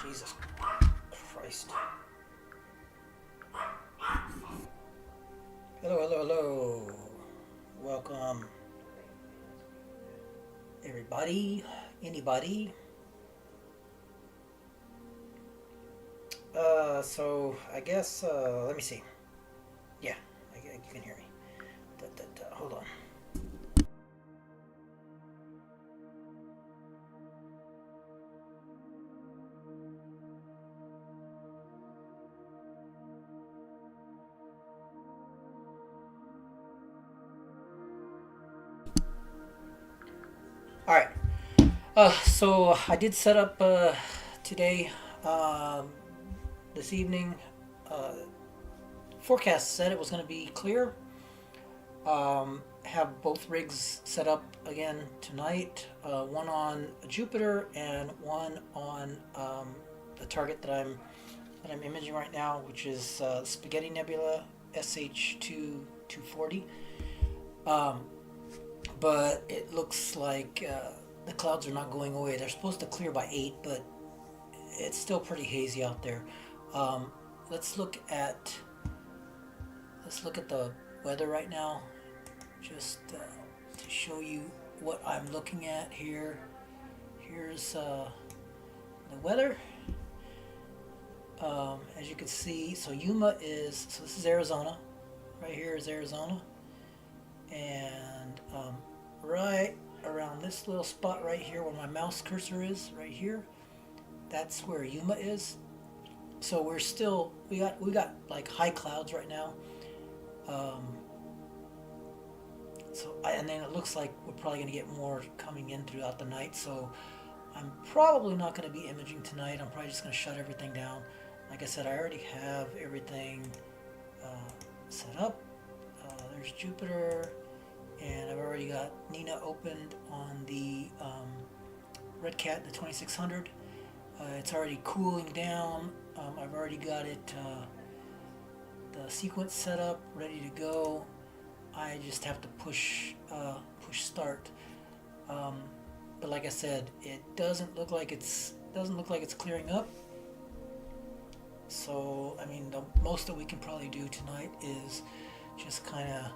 Jesus Christ. Hello, hello, hello. Welcome, everybody, anybody. So I guess, let me see. Yeah, you can hear me. Hold on. All right. So I did set up today, um, this evening. Uh, Forecast said it was going to be clear. Have both rigs set up again tonight. One on Jupiter and one on the target that I'm imaging right now, which is Spaghetti Nebula SH2 240. Um, but it looks like the clouds are not going away. They're supposed to clear by 8, but it's still pretty hazy out there. Um, let's look at the weather right now, just to show you what I'm looking at here. Here's the weather. As you can see, so this is Arizona. Right here is Arizona, and right around this little spot right here where my mouse cursor is, right here, that's where Yuma is. So we got like high clouds right now. And then it looks like we're probably going to get more coming in throughout the night. So I'm probably not going to be imaging tonight. I'm probably just going to shut everything down. Like I said, I already have everything set up. There's Jupiter, and I've already got Nina opened on the Red Cat, the 2600. It's already cooling down. I've already got it, the sequence set up, ready to go. I just have to push start. But like I said, it doesn't look like it's clearing up. So I mean, the most that we can probably do tonight is just kind of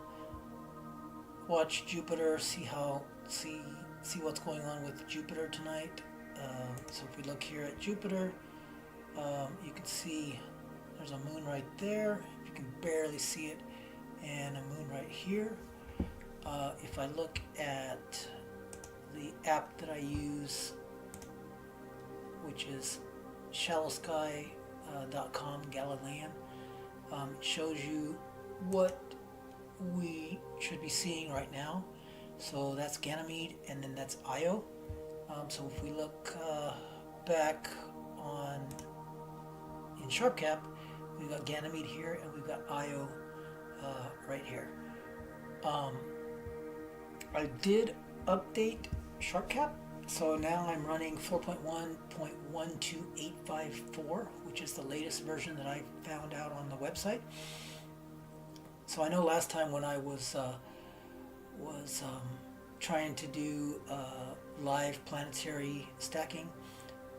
watch Jupiter, see what's going on with Jupiter tonight. So if we look here at Jupiter, you can see there's a moon right there. You can barely see it, and a moon right here. If I look at the app that I use, which is shallowsky.com, Galilean, it shows you what we should be seeing right now. So that's Ganymede, and then that's Io. So if we look back in SharpCap, we've got Ganymede here, and we've got Io right here. I did update SharpCap, so now I'm running 4.1.12854, which is the latest version that I found out on the website. So I know last time when I was trying to do live planetary stacking,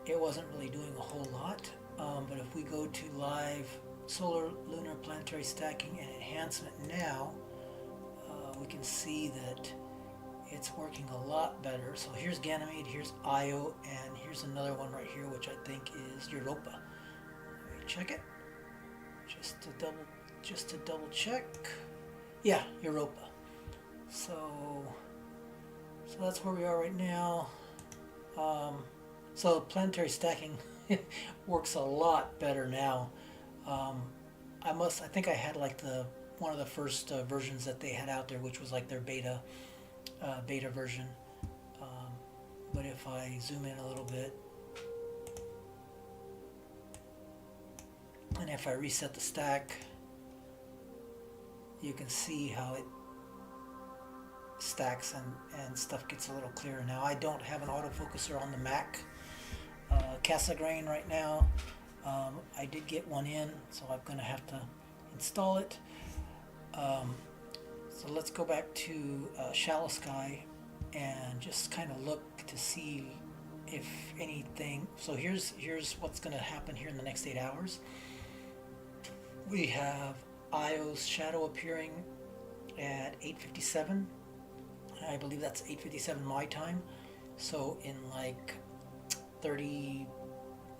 it wasn't really doing a whole lot. But if we go to live solar, lunar, planetary stacking and enhancement now, we can see that it's working a lot better. So here's Ganymede, here's Io, and here's another one right here, which I think is Europa. Let me check it, just to double check. Yeah, Europa. So that's where we are right now. So planetary stacking works a lot better now. I think I had like one of the first versions that they had out there, which was like their beta version. But if I zoom in a little bit, and if I reset the stack, you can see how it stacks and stuff gets a little clearer now. I don't have an autofocuser on the Mac Cassegrain right now. I did get one in, so I'm going to have to install it. So let's go back to Shallow Sky and just kind of look to see if anything. So here's what's going to happen here in the next 8 hours. We have Io's shadow appearing at 8:57. I believe that's 8:57 my time. So in like 30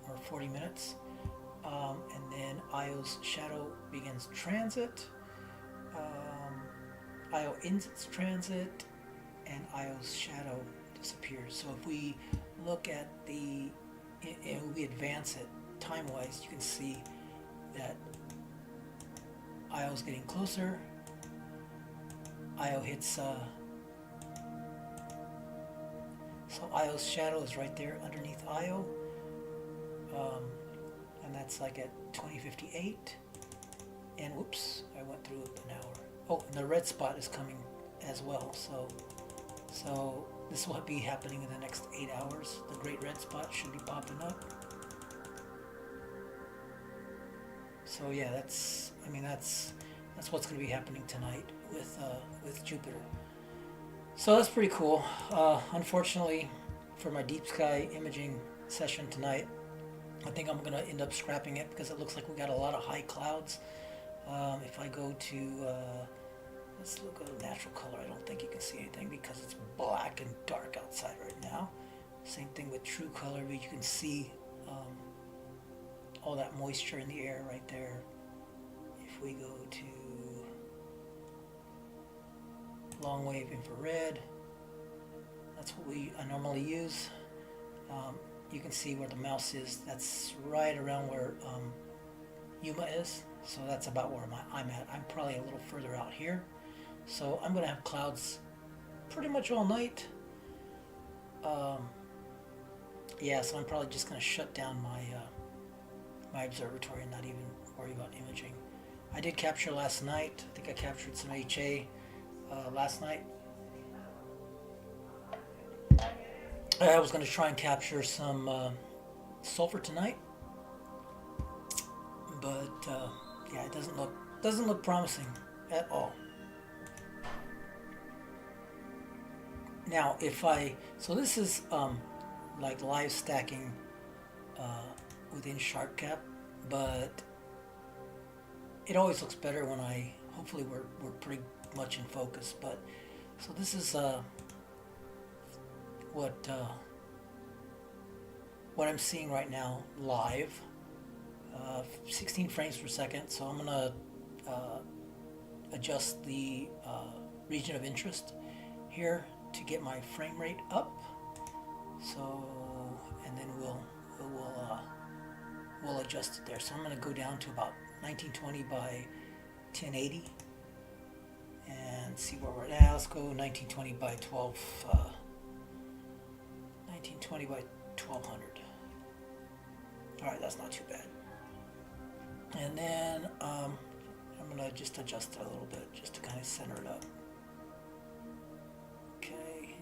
or 40 minutes. And then Io's shadow begins transit. Io ends its transit, and Io's shadow disappears. So if we look at and we advance it time-wise, you can see that Io's getting closer. Io hits, so Io's shadow is right there underneath Io, and that's like at 20:58. And whoops, I went through an hour. Oh, and the red spot is coming as well. So this will be happening in the next 8 hours. The great red spot should be popping up. So yeah, that's what's going to be happening tonight with Jupiter. So that's pretty cool. Unfortunately, for my deep sky imaging session tonight, I think I'm going to end up scrapping it because it looks like we got a lot of high clouds. If I go to, let's look at natural color, I don't think you can see anything because it's black and dark outside right now. Same thing with true color, but you can see all that moisture in the air right there. If we go to long wave infrared, that's what I normally use. You can see where the mouse is. That's right around where Yuma is. So that's about where I'm at. I'm probably a little further out here. So I'm going to have clouds pretty much all night. Yeah, so I'm probably just going to shut down my observatory and not even worry about imaging. I did capture last night. I think I captured some HA last night. I was going to try and capture some sulfur tonight, but yeah, it doesn't look promising at all. Now, so this is like live stacking within SharpCap, but it always looks better when hopefully we're pretty much in focus. But so this is what I'm seeing right now live, 16 frames per second. So I'm gonna adjust the region of interest here to get my frame rate up. So, and then we'll adjust it there. So I'm gonna go down to about 1920 by 1080 and see where we're at. Let's go 1920 by 1920 by 1200. All right, that's not too bad. And then I'm gonna just adjust it a little bit just to kind of center it up. Okay,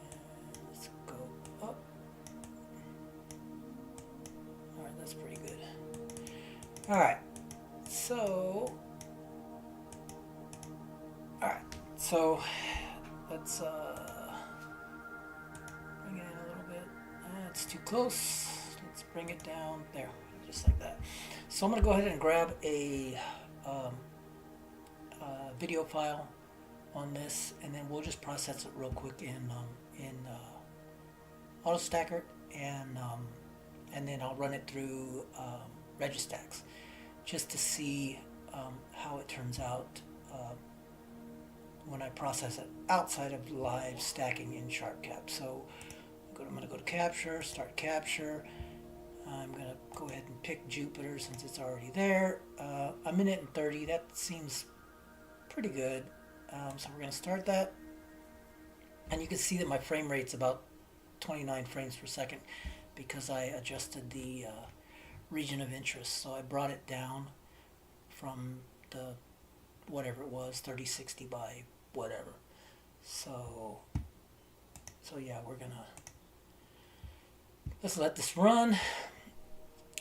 let's go up. All right, that's pretty good. All right, so let's bring it in a little bit. It's too close. Let's bring it down there, just like that. So I'm going to go ahead and grab a video file on this, and then we'll just process it real quick in AutoStacker, and then I'll run it through Registax just to see how it turns out when I process it outside of live stacking in SharpCap. So I'm going to go to Capture, Start Capture. I'm going to go ahead and pick Jupiter since it's already there. A minute and 30, that seems pretty good. So we're going to start that. And you can see that my frame rate's about 29 frames per second because I adjusted the region of interest. So I brought it down from the whatever it was, 3060 by whatever. So yeah, let's let this run,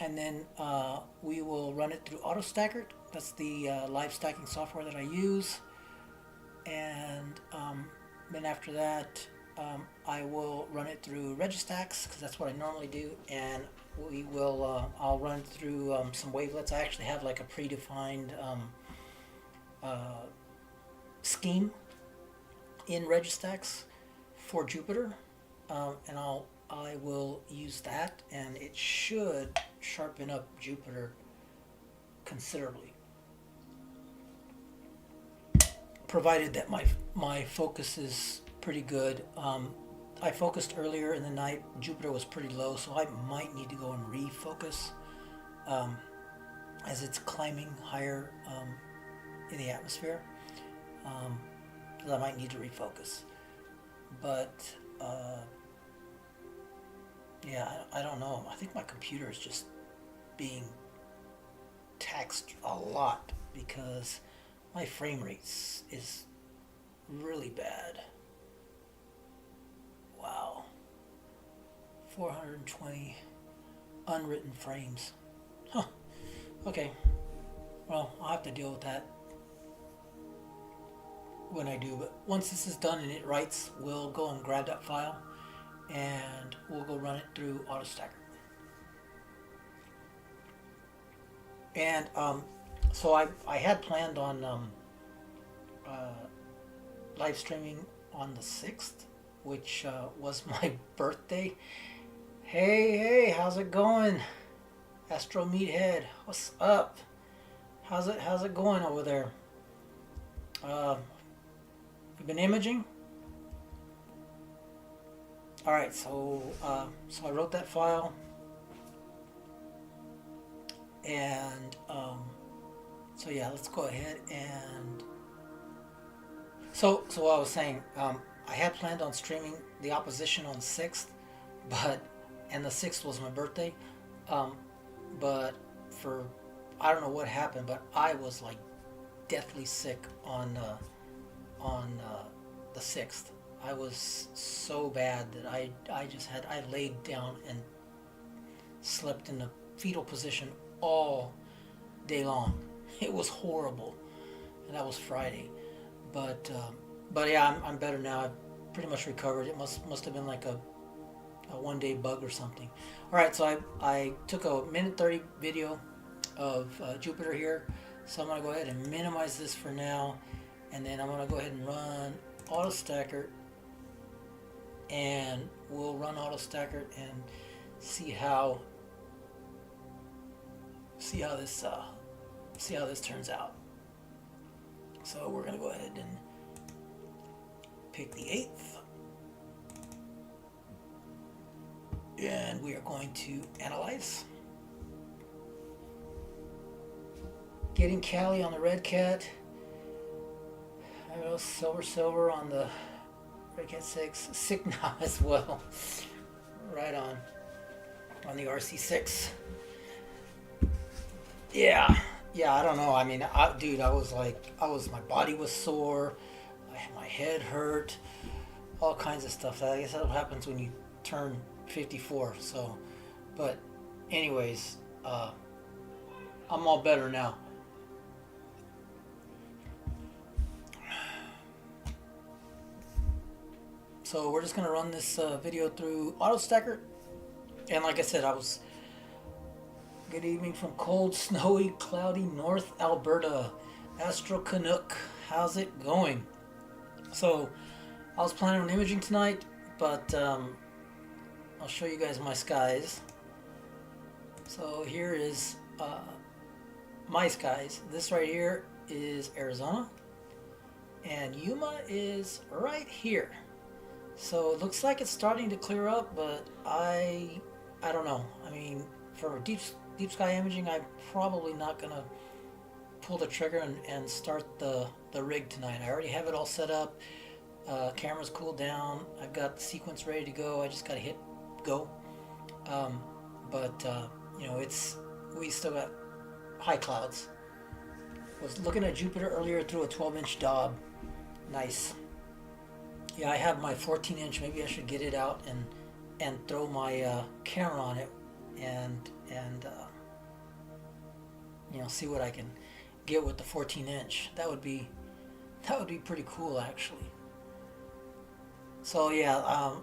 and then we will run it through AutoStacker. That's the live stacking software that I use, and then after that I will run it through Registax because that's what I normally do, and we will. I'll run it through some wavelets. I actually have like a predefined uh, scheme in Registax for Jupiter, and I will use that, and it should sharpen up Jupiter considerably, provided that my focus is pretty good. I focused earlier in the night. Jupiter was pretty low, so I might need to go and refocus um, as it's climbing higher in the atmosphere. Um, I might need to refocus, but yeah, I don't know. I think my computer is just being taxed a lot because my frame rate is really bad. Wow, 420 unwritten frames. Huh. Okay. Well, I'll have to deal with that when I do. But once this is done and it writes, we'll go and grab that file and we'll go run it through AutoStacker. And so I had planned on live streaming on the 6th, which was my birthday. Hey, how's it going? Astro Meathead, what's up? How's it going over there? You been imaging? All right, so I wrote that file, and so yeah, let's go ahead and so what I was saying, I had planned on streaming the opposition on 6th, and the 6th was my birthday, but for I don't know what happened, but I was like deathly sick on the 6th. I was so bad that I laid down and slept in the fetal position all day long. It was horrible, and that was Friday. But yeah, I'm better now. I've pretty much recovered. It must have been like a 1-day bug or something. All right, so I took a minute 30 video of Jupiter here. So I'm gonna go ahead and minimize this for now, and then I'm gonna go ahead and run AutoStacker, and we'll run AutoStacker and see how this turns out. So we're gonna go ahead and pick the 8th, and we are going to analyze. Getting Cali on the Red Cat. I know Silver on the Red Cat 6. Sick now as well. Right on the RC6. Yeah, I don't know. I mean, dude, my body was sore. My head hurt. All kinds of stuff. I guess that's what happens when you turn 54. So, but anyways, I'm all better now. So we're just gonna run this video through AutoStacker, and like I said, good evening from cold, snowy, cloudy North Alberta. Astro Canuck, how's it going? So I was planning on imaging tonight, but I'll show you guys my skies. So here is my skies. This right here is Arizona, and Yuma is right here. So it looks like it's starting to clear up, but I don't know. I mean, for deep sky imaging, I'm probably not gonna pull the trigger and start the rig tonight. I already have it all set up. Camera's cooled down. I've got the sequence ready to go. I just gotta hit go. But you know, we still got high clouds. Was looking at Jupiter earlier through a 12-inch Dob. Nice. Yeah, I have my 14-inch. Maybe I should get it out and throw my camera on it and you know, see what I can get with the 14-inch. That would be pretty cool, actually. So yeah,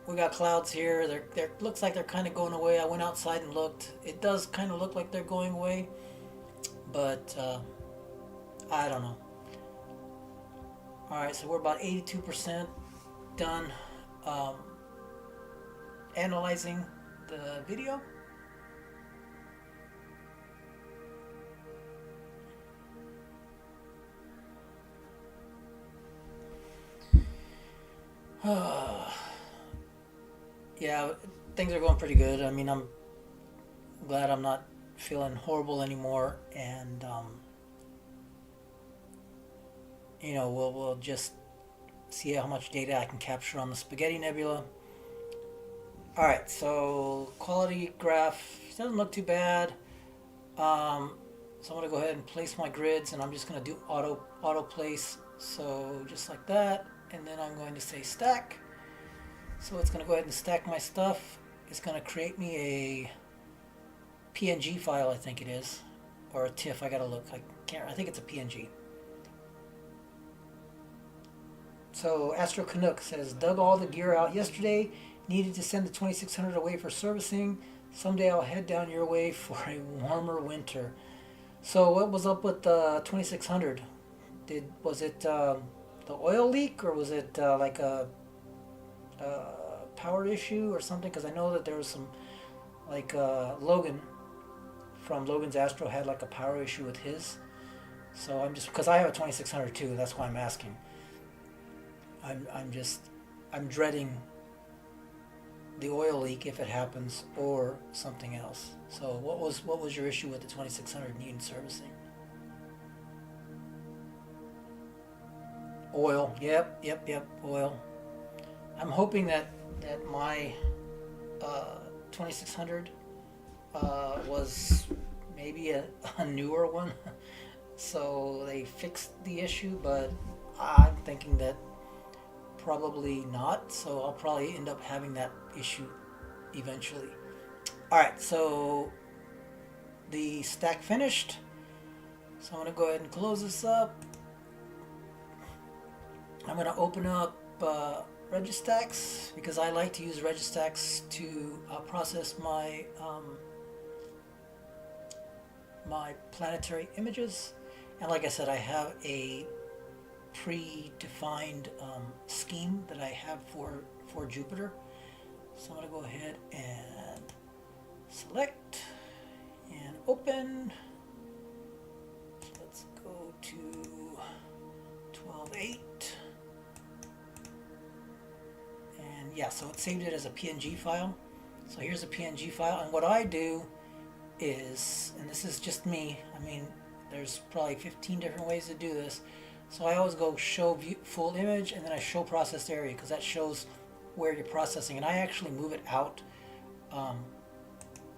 we got clouds here. They're looks like they're kind of going away. I went outside and looked. It does kind of look like they're going away, but I don't know. All right, so we're about 82% done um, analyzing the video. Yeah, things are going pretty good. I mean, I'm glad I'm not feeling horrible anymore, and we'll just see how much data I can capture on the Spaghetti Nebula. All right, so quality graph doesn't look too bad. So I'm gonna go ahead and place my grids, and I'm just gonna do auto place. So just like that, and then I'm going to say stack. So it's gonna go ahead and stack my stuff. It's gonna create me a PNG file, I think it is, or a TIFF. I gotta look. I can't. I think it's a PNG. So Astro Canuck says, dug all the gear out yesterday. Needed to send the 2600 away for servicing. Someday I'll head down your way for a warmer winter. So what was up with the 2600? Was it the oil leak, or was it like a power issue or something? Because I know that there was some, like Logan from Logan's Astro had like a power issue with his. So I'm just, because I have a 2600 too. That's why I'm asking. I'm dreading the oil leak if it happens, or something else. So what was your issue with the 2600 needing servicing? Oil. Yep. Oil. I'm hoping that my 2600 was maybe a newer one, so they fixed the issue. But I'm thinking that probably not. So I'll probably end up having that issue eventually. All right. So the stack finished. So I'm gonna go ahead and close this up. I'm going to open up Registax, because I like to use Registax to process my my planetary images. And like I said, I have a predefined scheme that I have for Jupiter. So I'm going to go ahead and select and open. Let's go to 12.8. Yeah, so it saved it as a PNG file. So here's a PNG file, and what I do is, and this is just me, I mean, there's probably 15 different ways to do this. So I always go show view, full image, and then I show processed area, because that shows where you're processing. And I actually move it out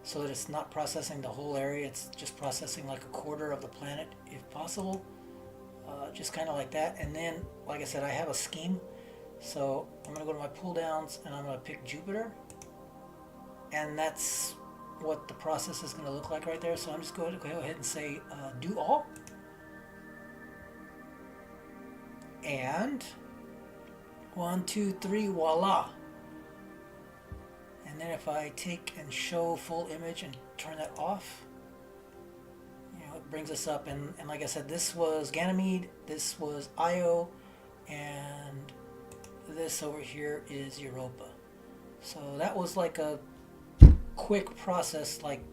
so that it's not processing the whole area, it's just processing like a quarter of the planet if possible. Just kind of like that. And then, like I said, I have a scheme. So I'm going to go to my pull downs, and I'm going to pick Jupiter, and that's what the process is going to look like right there. So I'm just going to go ahead and say do all, and 1, 2, 3, voila. And then if I take and show full image and turn that off, it brings us up. And like I said, this was Ganymede, this was Io, and this over here is Europa. So that was like a quick process, like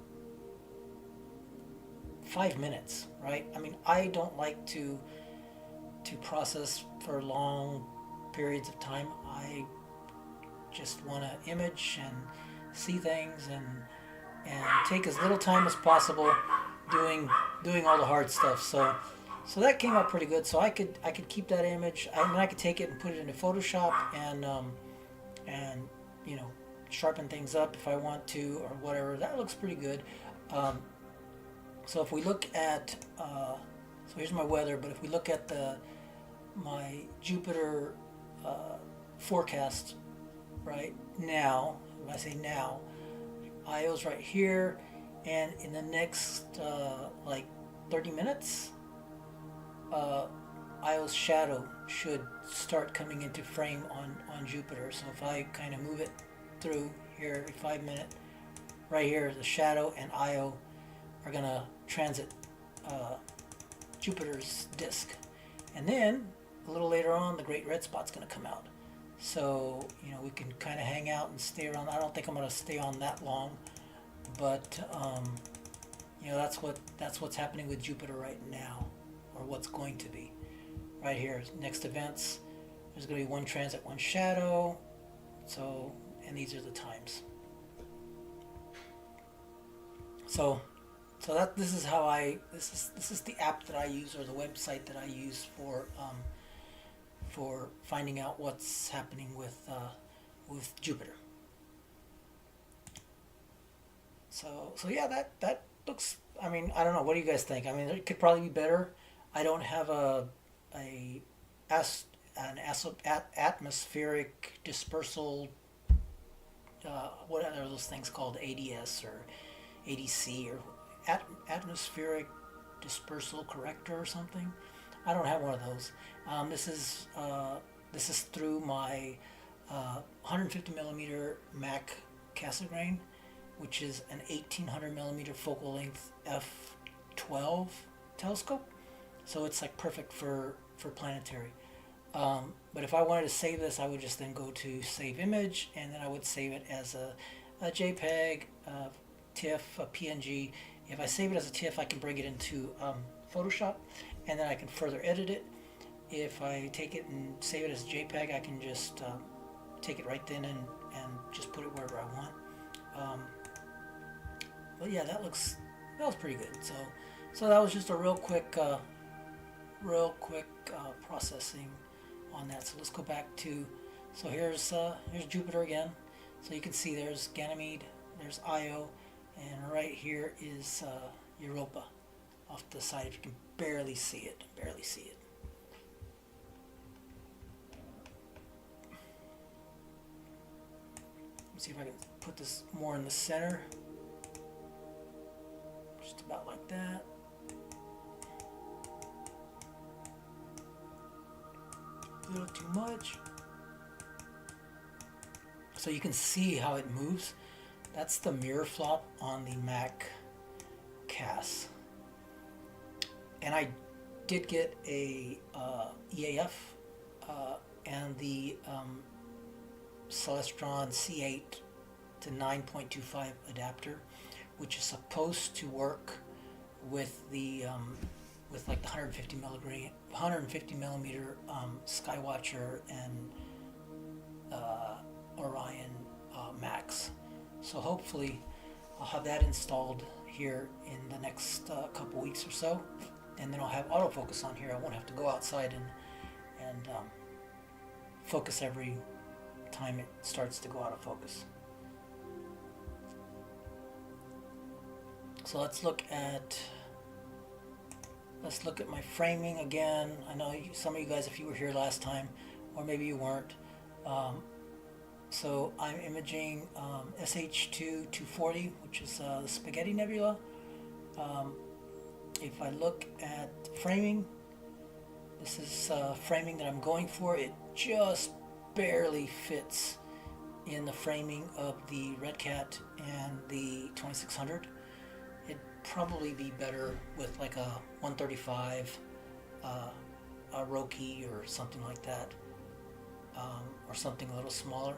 5 minutes, right? I mean, I don't like to process for long periods of time. I just want to image and see things and take as little time as possible doing all the hard stuff. So that came out pretty good. So I could keep that image. I mean, I could take it and put it into Photoshop and sharpen things up if I want to, or whatever. That looks pretty good. So if we look at so here's my weather. But if we look at my Jupiter forecast right now, when I say now, Io's right here, and in the next like 30 minutes. Io Io's shadow should start coming into frame on Jupiter. So if I kind of move it through here every 5 minutes, right here, the shadow and Io are going to transit Jupiter's disk. And then a little later on, the Great Red Spot's going to come out. So, we can kind of hang out and stay around. I don't think I'm going to stay on that long, but that's what's happening with Jupiter right now, or what's going to be. Right here, next events, there's going to be one transit, one shadow. So, and these are the times. So this is how this is the app that I use, or the website that I use for finding out what's happening with Jupiter. So yeah, that looks. I mean, I don't know. What do you guys think? I mean, it could probably be better. I don't have an atmospheric dispersal. What are those things called? ADS or ADC or atmospheric dispersal corrector or something. I don't have one of those. This is through my 150 millimeter Mac Cassegrain, which is an 1800 millimeter focal length f12 telescope. So it's like perfect for planetary. But if I wanted to save this, I would just then go to save image, and then I would save it as a JPEG, TIFF, a PNG. If I save it as a TIFF, I can bring it into Photoshop, and then I can further edit it. If I take it and save it as JPEG, I can just take it right then and just put it wherever I want. But yeah, that was pretty good. So that was just a real quick processing on that. So let's go back to, so here's Jupiter again. So you can see there's Ganymede, there's Io, and right here is Europa off the side. If you can barely see it. Let's see if I can put this more in the center. Just about like that. A little too much. So you can see how it moves. That's the mirror flop on the Mac Cas. And I did get a EAF and the Celestron C8 to 9.25 adapter, which is supposed to work with the with like the 150 millimeter Skywatcher and Orion Max. So hopefully I'll have that installed here in the next couple weeks or so, and then I'll have autofocus on here. I won't have to go outside and focus every time it starts to go out of focus. So let's look at my framing again. I know some of you guys, if you were here last time, or maybe you weren't. So I'm imaging SH2-240, which is the Spaghetti Nebula. If I look at framing, this is framing that I'm going for. It just barely fits in the framing of the Red Cat and the 2600. It'd probably be better with like a 135, a Roki or something like that, or something a little smaller.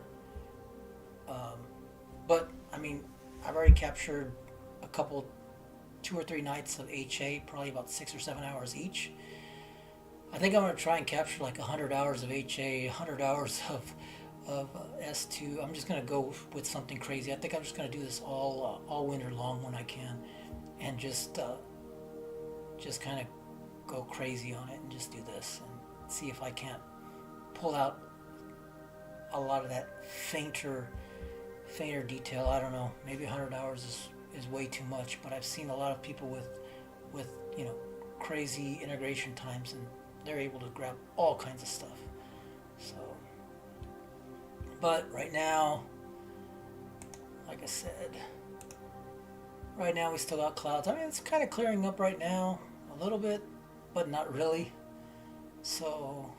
But I mean, I've already captured a couple, 2 or 3 nights of HA, probably about 6 or 7 hours each. I think I'm going to try and capture like 100 hours of HA, 100 hours of S2. I'm just going to go with something crazy. I think I'm just going to do this all winter long when I can, and just kind of go crazy on it and just do this and see if I can't pull out a lot of that fainter detail. I don't know, maybe 100 hours is way too much, but I've seen a lot of people with crazy integration times, and they're able to grab all kinds of stuff. So, but right now, like I said, right now we still got clouds. I mean, it's kind of clearing up right now a little bit, but not really. So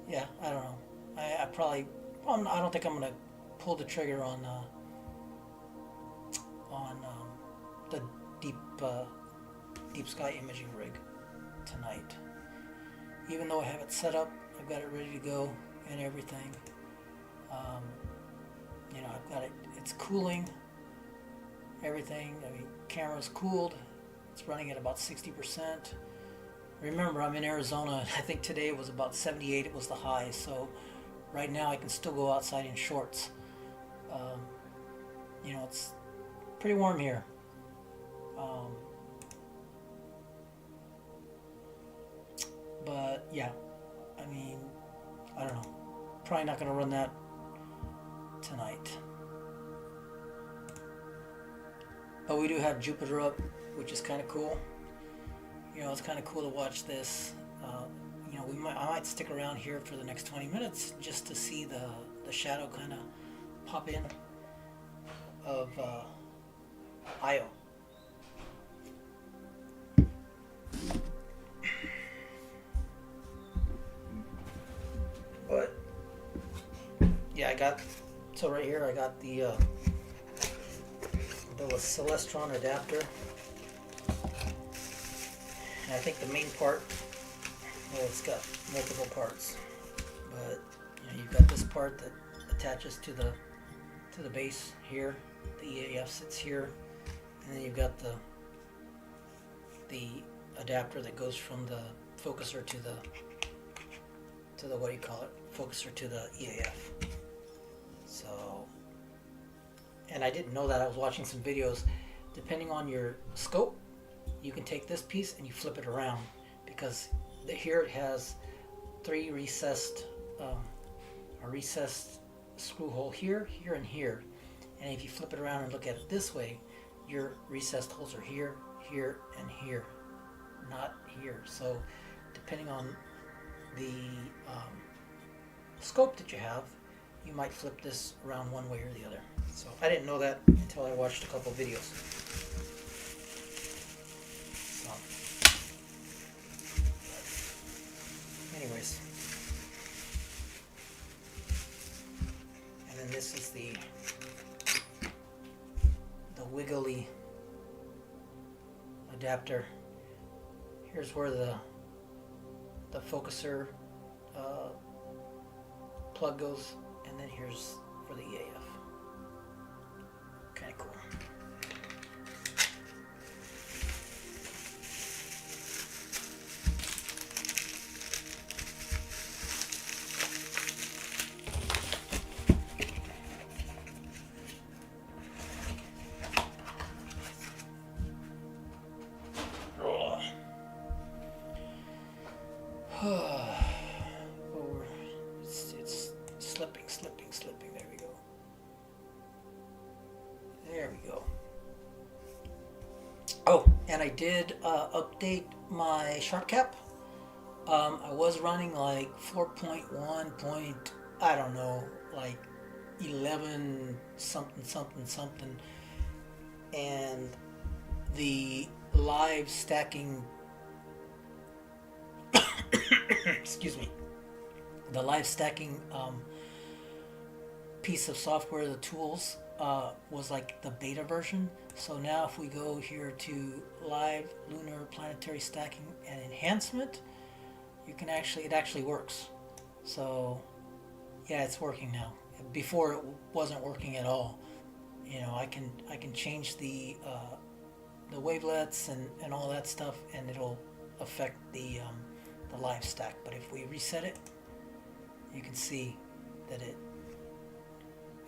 yeah, I don't know. I probably I don't think I'm gonna pull the trigger on the deep deep sky imaging rig tonight. Even though I have it set up, I've got it ready to go and everything. Um, I've got it. It's cooling everything. I mean, camera's cooled. It's running at about 60%. Remember, I'm in Arizona. I think today it was about 78. It was the high. So right now I can still go outside in shorts. Um, it's pretty warm here. Um, but yeah, I mean, I don't know. Probably not going to run that tonight. But we do have Jupiter up, which is kind of cool. It's kind of cool to watch this. I might stick around here for the next 20 minutes just to see the shadow kind of pop in of Io. But yeah, so right here I got the Celestron adapter. And I think the main part, well, it's got multiple parts, but you've got this part that attaches to the base here. The EAF sits here, and then you've got the adapter that goes from the focuser to the what do you call it? Focuser to the EAF. So, and I didn't know that. I was watching some videos. Depending on your scope, you can take this piece and you flip it around, because here it has three recessed a recessed screw hole here, here, and here. And if you flip it around and look at it this way, your recessed holes are here, here, and here, not here. So depending on the scope that you have, you might flip this around one way or the other. So I didn't know that until I watched a couple videos. So, anyways, and then this is the wiggly adapter. Here's where the focuser plug goes, and then here's for the EAF. Kind of cool. It's slipping. There we go. Oh, and I did update my sharp cap. I was running like 4.1 point, I don't know, like 11 something, and the live stacking excuse me, the live stacking piece of software, the tools, was like the beta version. So now if we go here to live lunar planetary stacking and enhancement, it actually works. So yeah, it's working now. Before it wasn't working at all. I can change the wavelets and all that stuff, and it'll affect the live stack. But if we reset it, you can see that it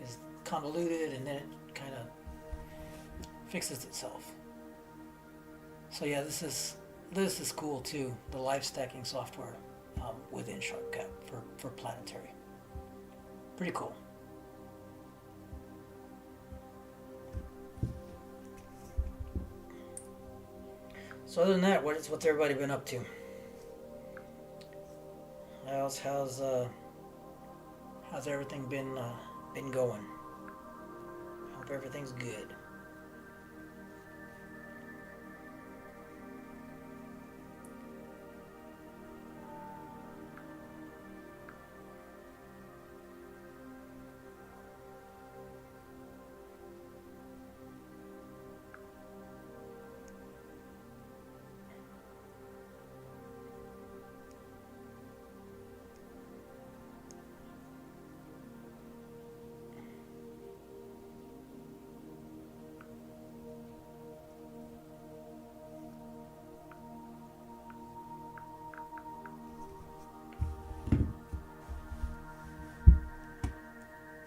is convoluted, and then it kind of fixes itself. So yeah, this is cool too. The live stacking software within SharpCap for planetary. Pretty cool. So other than that, what's everybody been up to? How's everything been going? Hope everything's good.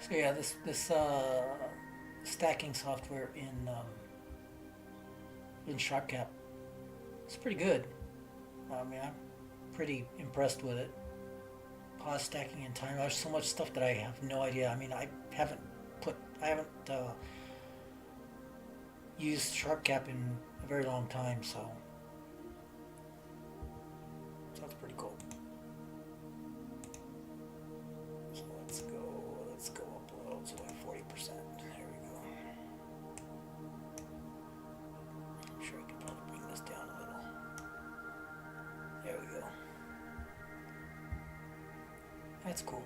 So yeah, this stacking software in SharpCap, it's pretty good. I mean, I'm pretty impressed with it. Pause stacking in time. There's so much stuff that I have no idea. I mean, I haven't used SharpCap in a very long time, so that's pretty cool. So let's go up a little to like 40%. There we go. I'm sure I can probably bring this down a little. There we go. That's cool.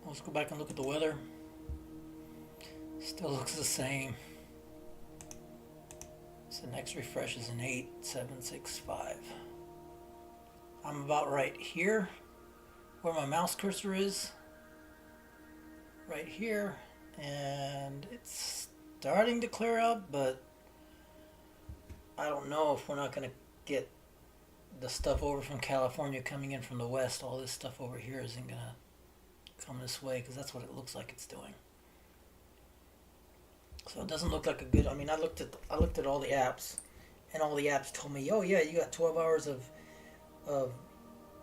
Let's go back and look at the weather. Still looks the same. So the next refresh is an 8765. I'm about right here where my mouse cursor is. Right here. And it's starting to clear up, but I don't know if we're not going to get the stuff over from California coming in from the west. All this stuff over here isn't going to come this way, because that's what it looks like it's doing. So it doesn't look like a good. I mean, I looked at all the apps, and all the apps told me, oh yeah, you got 12 hours of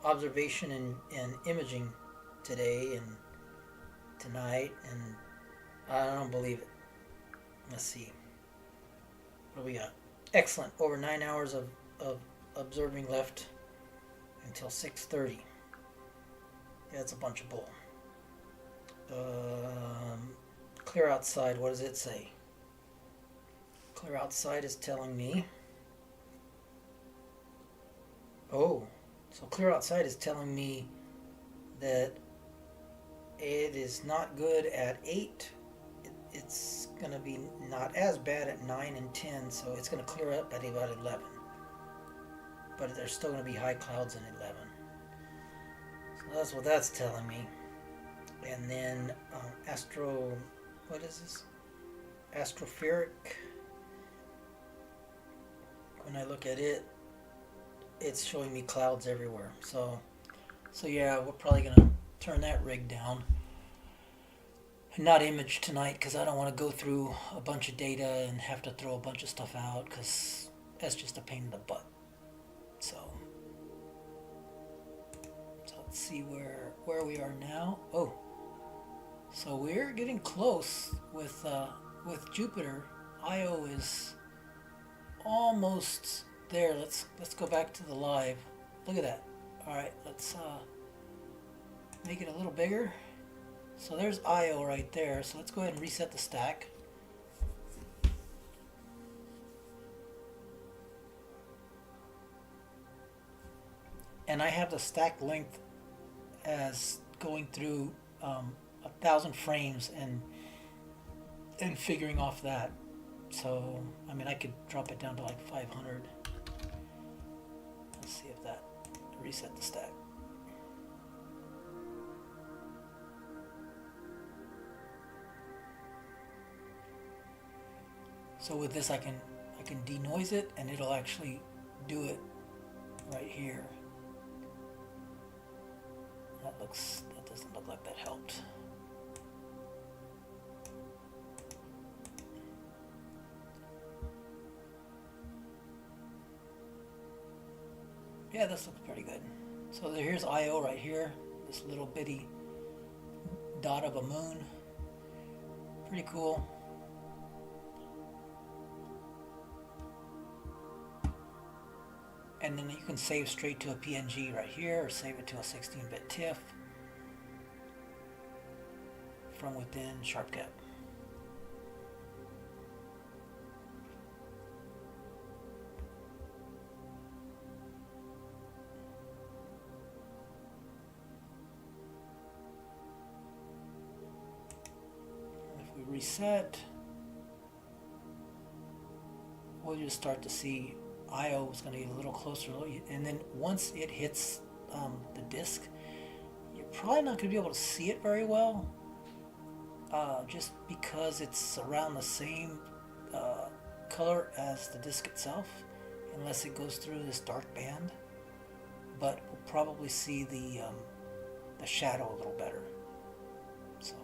observation and imaging today and tonight, and I don't believe it. Let's see. What do we got? Excellent. Over 9 hours of observing left until 6:30. Yeah, that's a bunch of bull. Clear outside, what does it say? Clear outside is telling me, oh, so clear outside is telling me that it is not good at 8. It's going to be not as bad at 9 and 10, so it's going to clear up at about 11. But there's still going to be high clouds in 11. So that's what that's telling me. And then what is this? Astroperic. When I look at it, it's showing me clouds everywhere. So yeah, we're probably gonna turn that rig down and not image tonight, because I don't want to go through a bunch of data and have to throw a bunch of stuff out, because that's just a pain in the butt. So let's see where we are now. Oh. So we're getting close with Jupiter. Io is almost there. Let's go back to the live. Look at that. All right, let's make it a little bigger. So there's Io right there. So let's go ahead and reset the stack. And I have the stack length as going through 1,000 frames and figuring off that. So I mean, I could drop it down to like 500. Let's see if that reset the stack. So with this, I can denoise it, and it'll actually do it right here. That doesn't look like that helped. Yeah, this looks pretty good. So here's Io right here, this little bitty dot of a moon. Pretty cool. And then you can save straight to a PNG right here, or save it to a 16-bit TIFF from within SharpCap. If we reset, we'll just start to see Io is going to get a little closer, and then once it hits the disc, you're probably not going to be able to see it very well, just because it's around the same color as the disc itself, unless it goes through this dark band. But we'll probably see the shadow a little better. So.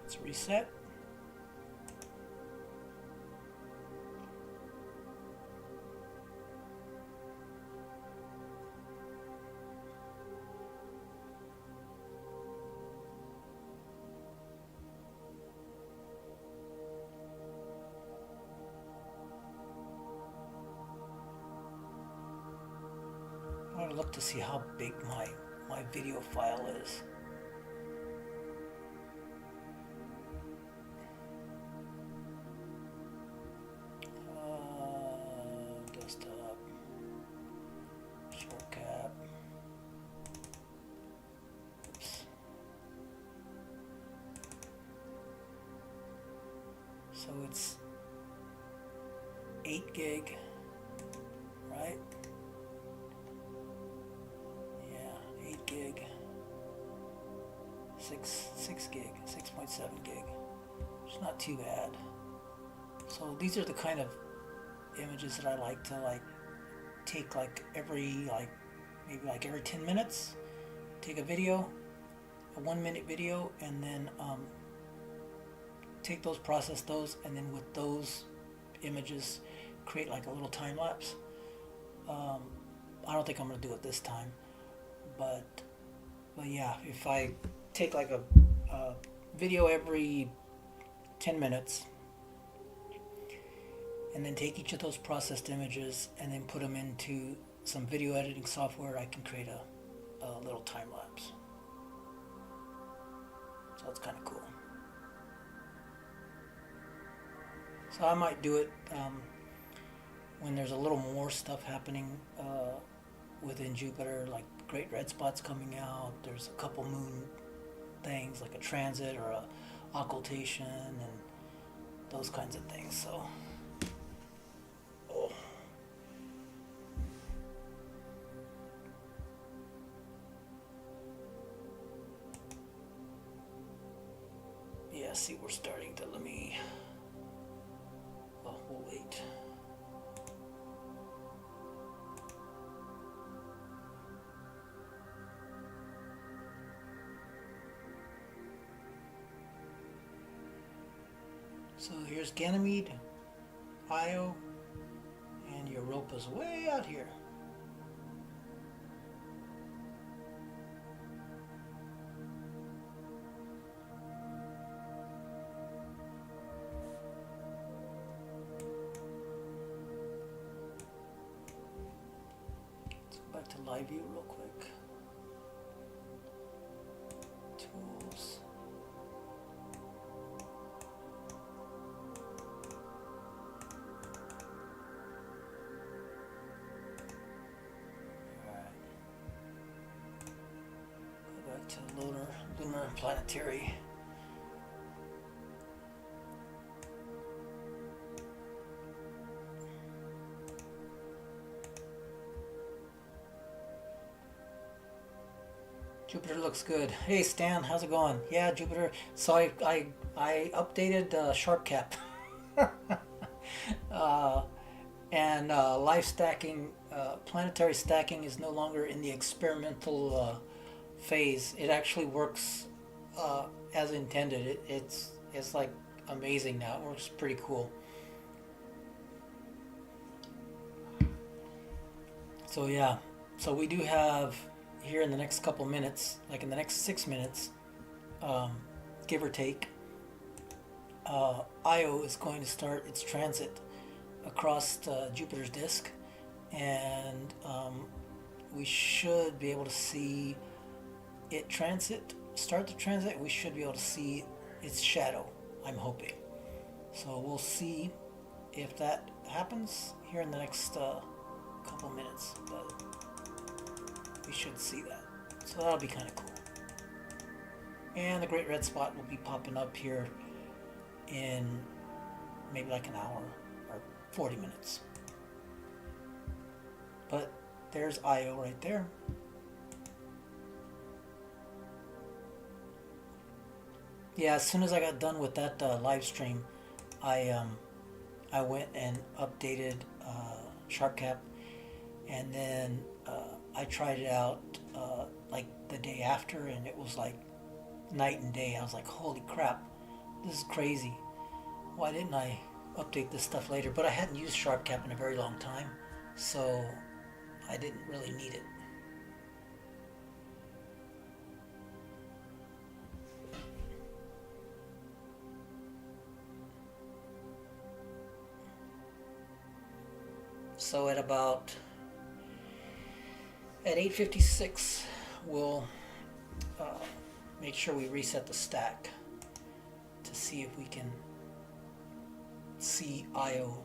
Let's reset. I want to look to see how big my video file is. Desktop, short cap. Oops. So it's 8 gig, right? Yeah, 8 gig. 6 gig, 6.7 gig. It's not too bad. So these are the kind of images that I like to take every maybe every 10 minutes. Take a video, a 1-minute video, and then take those, process those, and then with those images create like a little time lapse. I don't think I'm gonna do it this time, but yeah, if I take like a video every 10 minutes and then take each of those processed images and then put them into some video editing software, I can create a little time lapse. So it's kind of cool. So I might do it when there's a little more stuff happening within Jupiter, like great red spots coming out. There's a couple moon things like a transit or a occultation and those kinds of things. So. Oh. Yeah, see, we're starting to, let me, oh, we'll wait. So here's Ganymede, Io, and Europa's way out here. Let's go back to live view real quick. Tools. To lunar planetary. Jupiter looks good. Hey Stan, how's it going? Yeah, Jupiter. So I updated SharpCap. And life stacking, planetary stacking is no longer in the experimental phase. It actually works as intended. It's like amazing now. It works pretty cool. So yeah, so we do have here in the next couple minutes, like in the next 6 minutes, um, give or take, Io is going to start its transit across Jupiter's disk, and we should be able to see it start the transit. We should be able to see its shadow. I'm hoping. So we'll see if that happens here in the next couple minutes, but we should see that. So that'll be kind of cool. And the Great Red Spot will be popping up here in maybe like an hour or 40 minutes. But there's Io right there. Yeah, as soon as I got done with that live stream, I went and updated SharpCap, and then I tried it out like the day after, and it was like night and day. I was like, holy crap, this is crazy. Why didn't I update this stuff later? But I hadn't used SharpCap in a very long time, so I didn't really need it. So at 8:56, we'll make sure we reset the stack to see if we can see Io.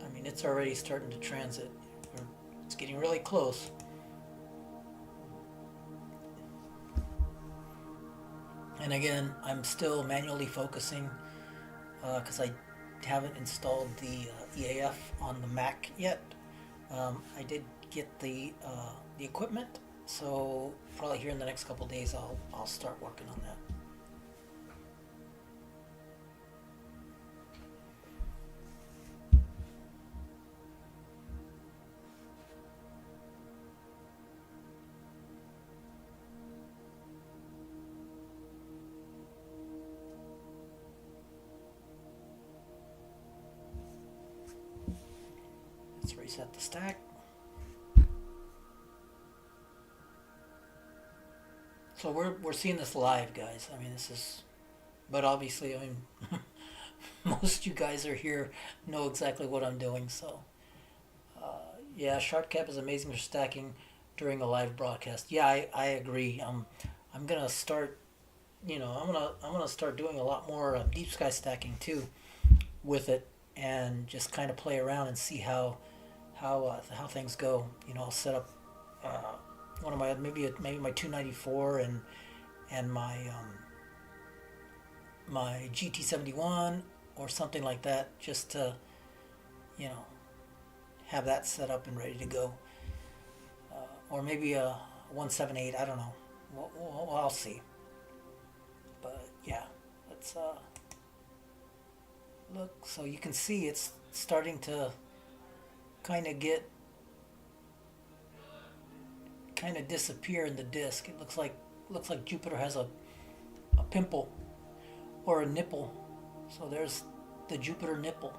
I mean, it's already starting to transit. It's getting really close. And again, I'm still manually focusing because I haven't installed the EAF on the Mac yet. I did get the equipment, so probably here in the next couple days I'll start working on that. Let's reset the stack. So we're seeing this live, guys. I mean, this is, but obviously, I mean, most of you guys are here know exactly what I'm doing. So yeah, SharpCap is amazing for stacking during a live broadcast. Yeah, I agree. I'm gonna start, I'm gonna start doing a lot more deep sky stacking too with it, and just kind of play around and see how things go. I'll set up one of my maybe my 294 and my GT71 or something like that, just to you know have that set up and ready to go, or maybe a 178. I don't know. I'll see. But yeah, let's look. So you can see it's starting to kind of disappear in the disk. It looks like Jupiter has a pimple or a nipple. So there's the Jupiter nipple.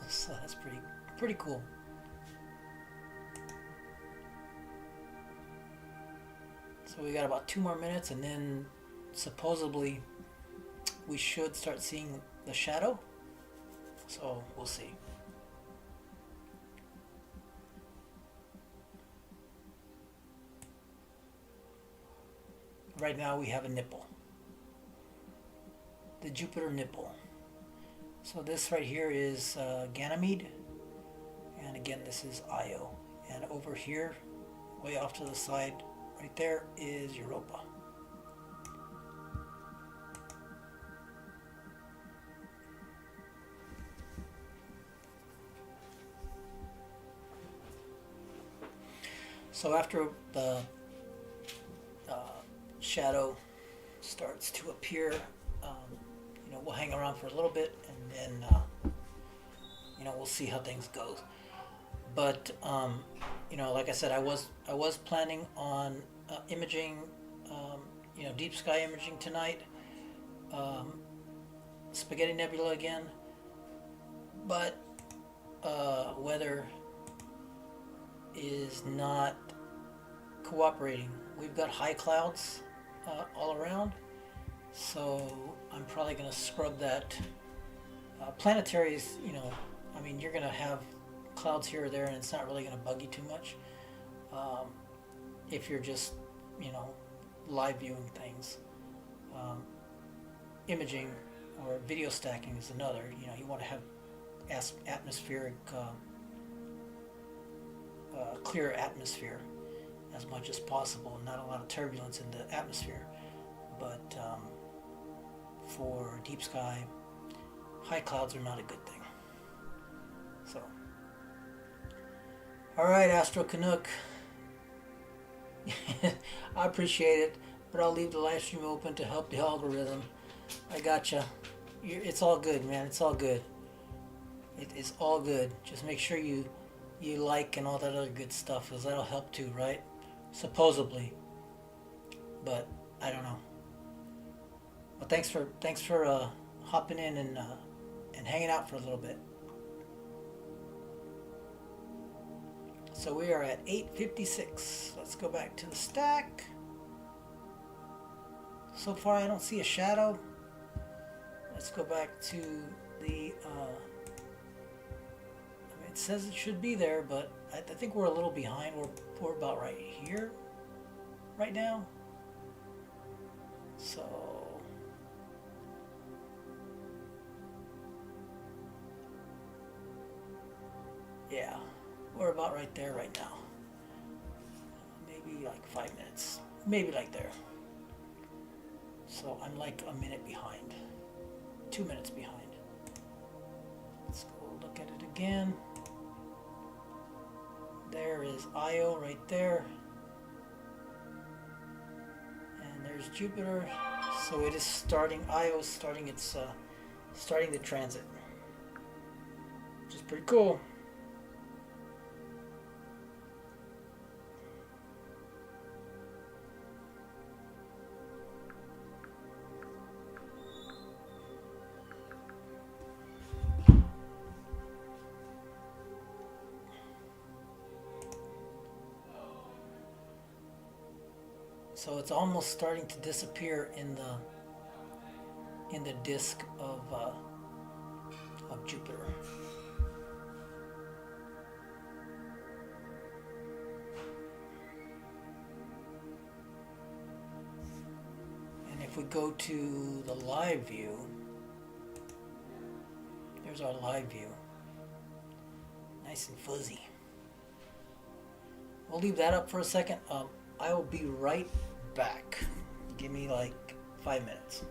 So that's pretty cool. So we got about 2 more minutes, and then supposedly we should start seeing the shadow. So we'll see. Right now we have a nipple. The Jupiter nipple. So this right here is Ganymede. And again, this is Io. And over here, way off to the side, right there is Europa. So after the shadow starts to appear, we'll hang around for a little bit, and then we'll see how things go. But like I said, I was planning on imaging, deep sky imaging tonight, Spaghetti Nebula again, but weather is not cooperating. We've got high clouds all around, so I'm probably going to scrub that. Planetaries, I mean, you're going to have clouds here or there, and it's not really going to bug you too much um, if you're just, you know, live viewing things. Um, Imaging or video stacking is another. You want to have atmospheric, clear atmosphere as much as possible, not a lot of turbulence in the atmosphere. But for deep sky, high clouds are not a good thing. So, all right, Astro Canuck. I appreciate it, but I'll leave the live stream open to help the algorithm. I gotcha. It's all good, man. It's all good. It is all good. Just make sure you like and all that other good stuff, because that'll help too, right? Supposedly, but I don't know. Well, thanks for hopping in and hanging out for a little bit. So we are at 8:56. Let's go back to the stack. So far, I don't see a shadow. Let's go back to the. It says it should be there, but I think we're a little behind. We're about right here, right now. So. Yeah, we're about right there right now. Maybe like 5 minutes. Maybe like there. So I'm like a minute behind. 2 minutes behind. Let's go look at it again. There is Io right there. And there's Jupiter. So it is starting, Io is starting its starting the transit. Which is pretty cool. So it's almost starting to disappear in the disk of Jupiter. And if we go to the live view, there's our live view. Nice and fuzzy. We'll leave that up for a second. I will be right back. Give me like 5 minutes.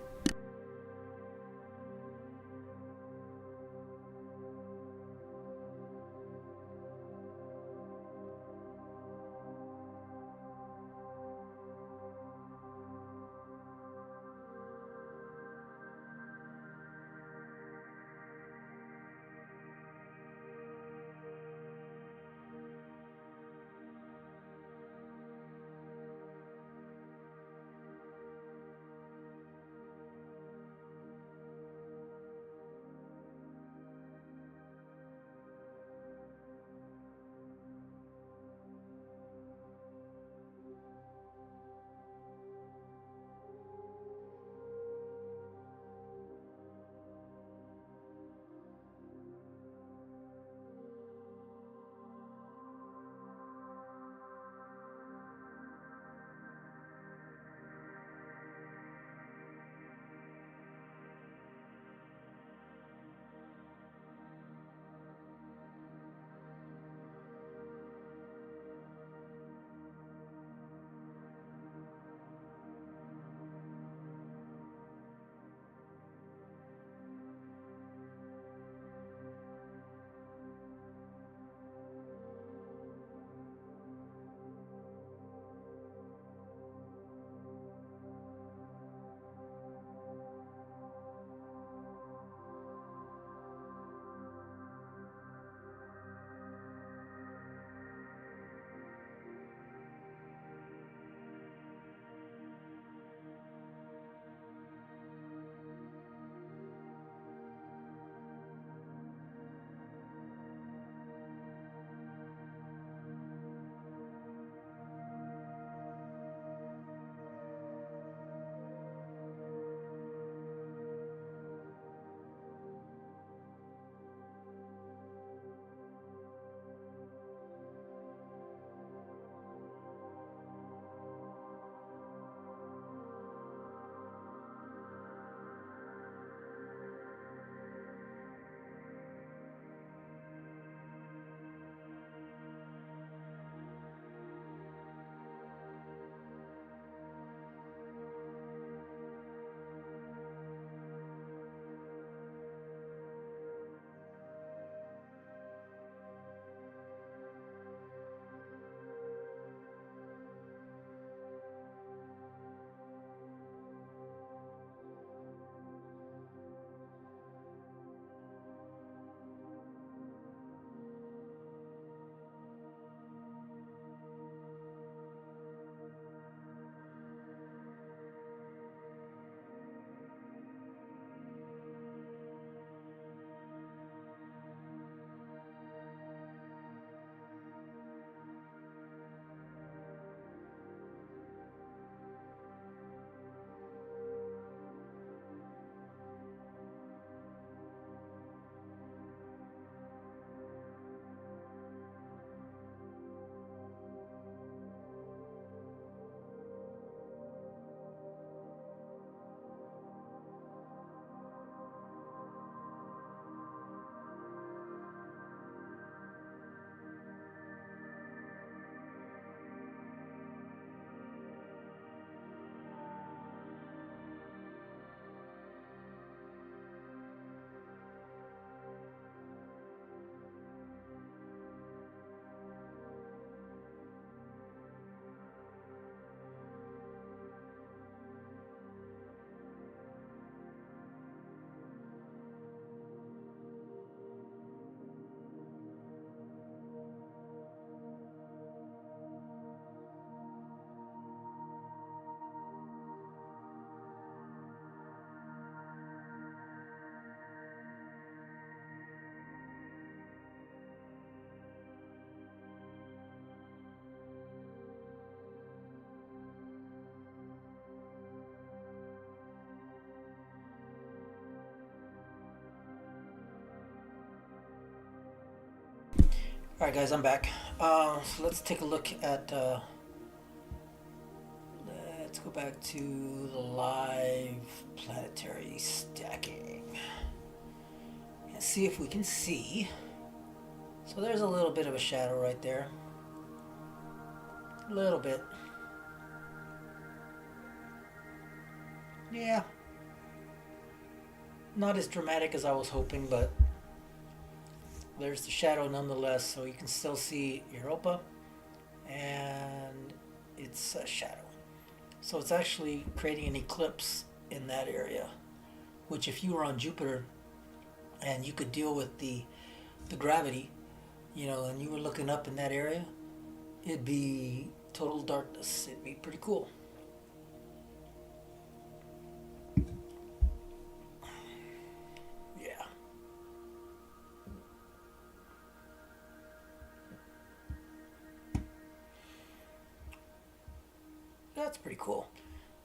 All right, guys, I'm back. So let's take a look at. Let's go back to the live planetary stacking and see if we can see. So there's a little bit of a shadow right there. A little bit. Yeah. Not as dramatic as I was hoping, but there's the shadow nonetheless, so you can still see Europa, and it's a shadow. So it's actually creating an eclipse in that area, which if you were on Jupiter and you could deal with the gravity, and you were looking up in that area, it'd be total darkness. It'd be pretty cool. Yeah. That's pretty cool.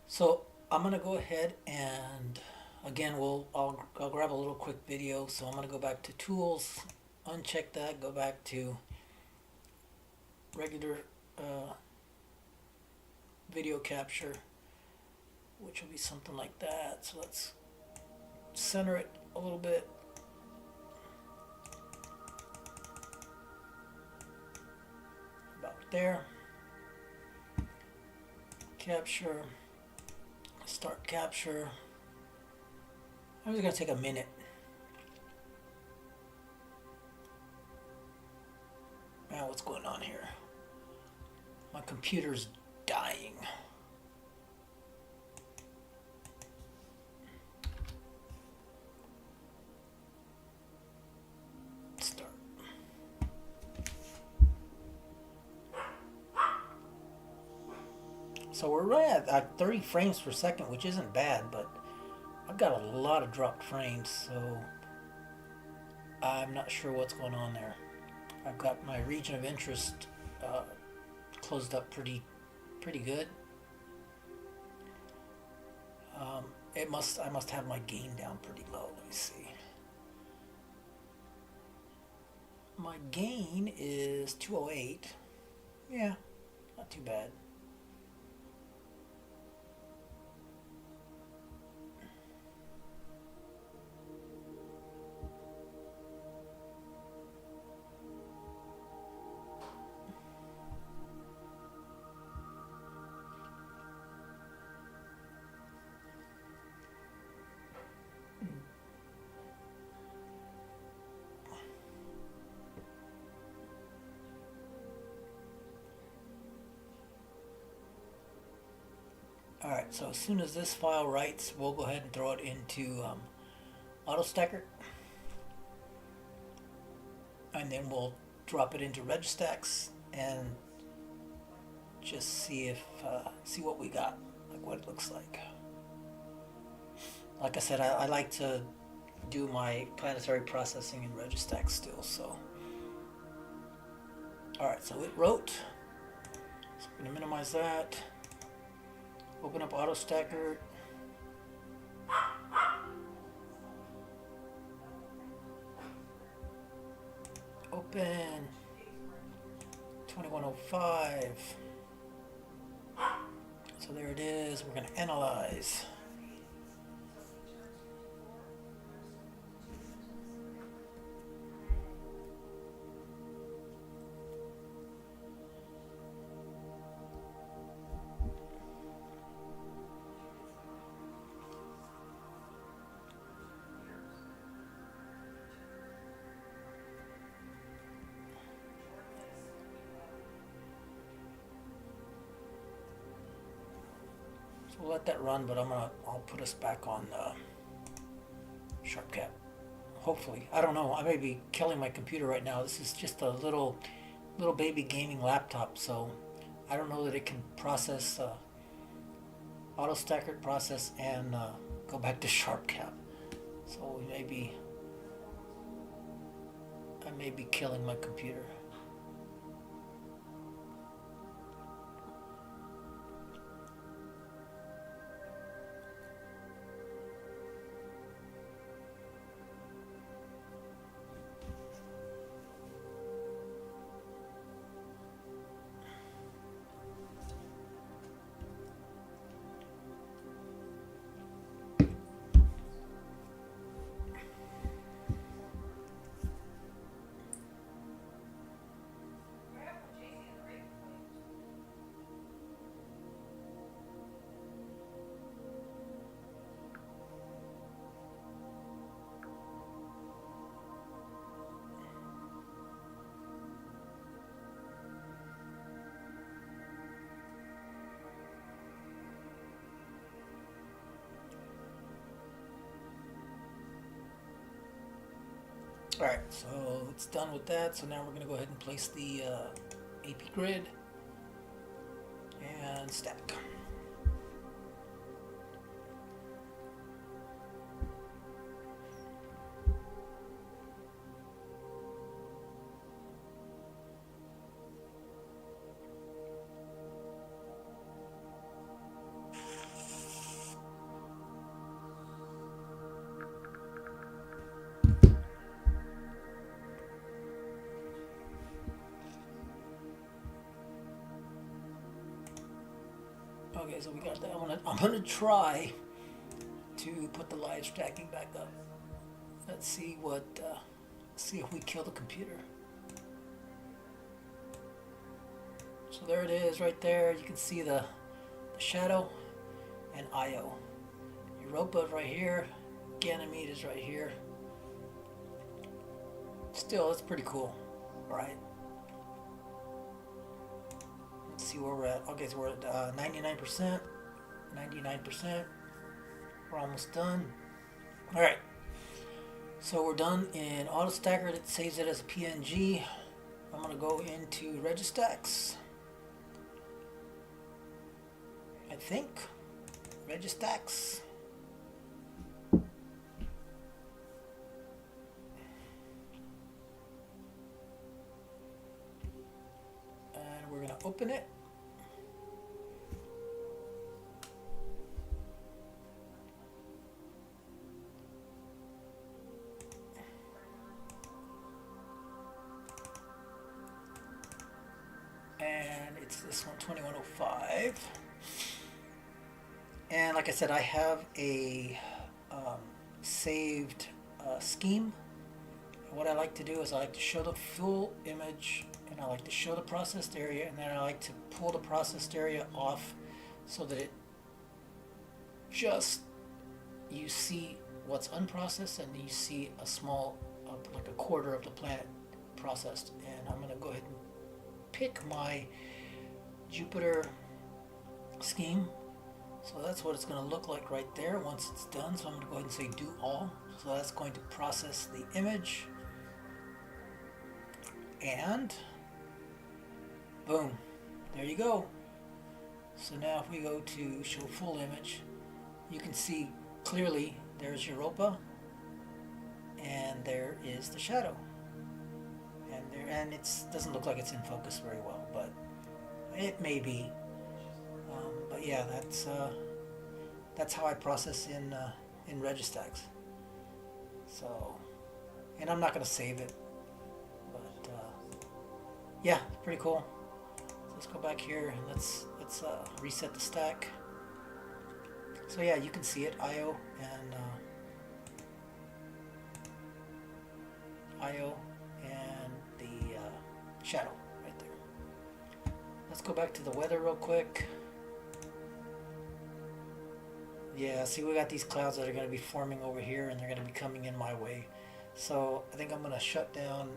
So I'm gonna go ahead and again I'll grab a little quick video. So I'm gonna go back to tools, uncheck that, go back to regular video capture, which will be something like that. So let's center it a little bit. About there. Capture. Start capture. I'm just gonna take a minute. Now what's going on here? My computer's dying. Start. So we're right at 30 frames per second, which isn't bad, but I've got a lot of dropped frames, so I'm not sure what's going on there. I've got my region of interest closed up pretty good. I must have my gain down pretty low. Let me see. My gain is 208. Yeah, not too bad. Alright, so as soon as this file writes, we'll go ahead and throw it into AutoStacker. And then we'll drop it into Registax and just see what we got, like what it looks like. Like I said, I like to do my planetary processing in Registax still, so. Alright, so it wrote. So I'm going to minimize that. Open up AutoStacker. Open 2105. So there it is. We're going to analyze. We'll let that run, but I'll put us back on SharpCap. Hopefully. I don't know. I may be killing my computer right now. This is just a little baby gaming laptop, so I don't know that it can process AutoStacker process and go back to SharpCap. So I may be killing my computer. Alright, so it's done with that. So now we're going to go ahead and place the AP grid and stack. Okay, so we got that. I'm gonna try to put the live stacking back up. Let's see what. See if we kill the computer. So there it is, right there. You can see the shadow and IO. Europa is right here. Ganymede is right here. Still, it's pretty cool, right? Let's see where we're at. Okay, so we're at 99%. 99%. We're almost done. All right. So we're done in AutoStacker. It saves it as a PNG. I'm going to go into Registax. I think. Registax. And we're going to open it. And it's this one, 2105. And like I said, I have a saved scheme. And what I like to do is I like to show the full image, and I like to show the processed area, and then I like to pull the processed area off so that it just, you see what's unprocessed and you see a small, like a quarter of the planet processed. And I'm going to go ahead and pick my Jupiter scheme. So that's what it's going to look like right there once it's done. So I'm going to go ahead and say do all. So that's going to process the image. And boom, there you go. So now if we go to show full image, you can see clearly there's Europa and there is the shadow. And it doesn't look like it's in focus very well, but it may be. But yeah, that's how I process in Registax. So, and I'm not going to save it, but yeah, pretty cool. So let's go back here and let's reset the stack. So yeah, you can see it, IO and the shadow right there. Let's go back to the weather real quick. Yeah, see, we got these clouds that are going to be forming over here, and they're going to be coming in my way. So I think I'm going to shut down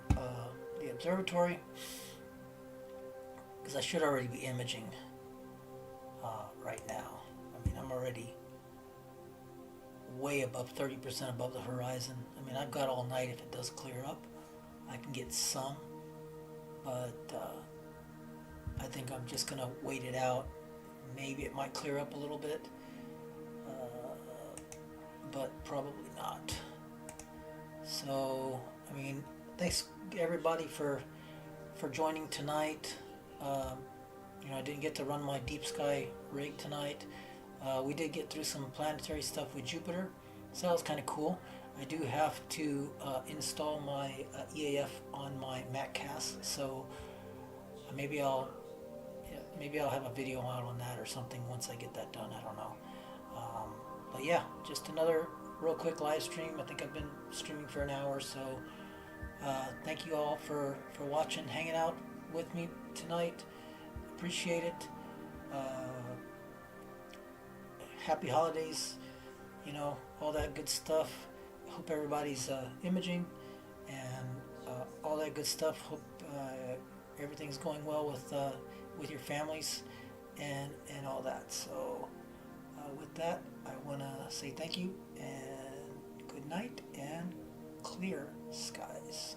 the observatory, because I should already be imaging right now. I mean, I'm already way above 30% above the horizon. I mean, I've got all night. If it does clear up, I can get some, but I think I'm just going to wait it out. Maybe it might clear up a little bit, but probably not. So, I mean, thanks everybody for joining tonight. You know, I didn't get to run my Deep Sky rig tonight. We did get through some planetary stuff with Jupiter, so that was kind of cool. I do have to install my EAF on my MacCast, so maybe I'll have a video out on that or something once I get that done. I don't know. But yeah, just another real quick live stream. I think I've been streaming for an hour, so thank you all for watching, hanging out with me tonight. Appreciate it. Happy holidays, you know, all that good stuff. Hope everybody's imaging and all that good stuff. Hope everything's going well with your families and all that. So with that, I want to say thank you and good night and clear. skies.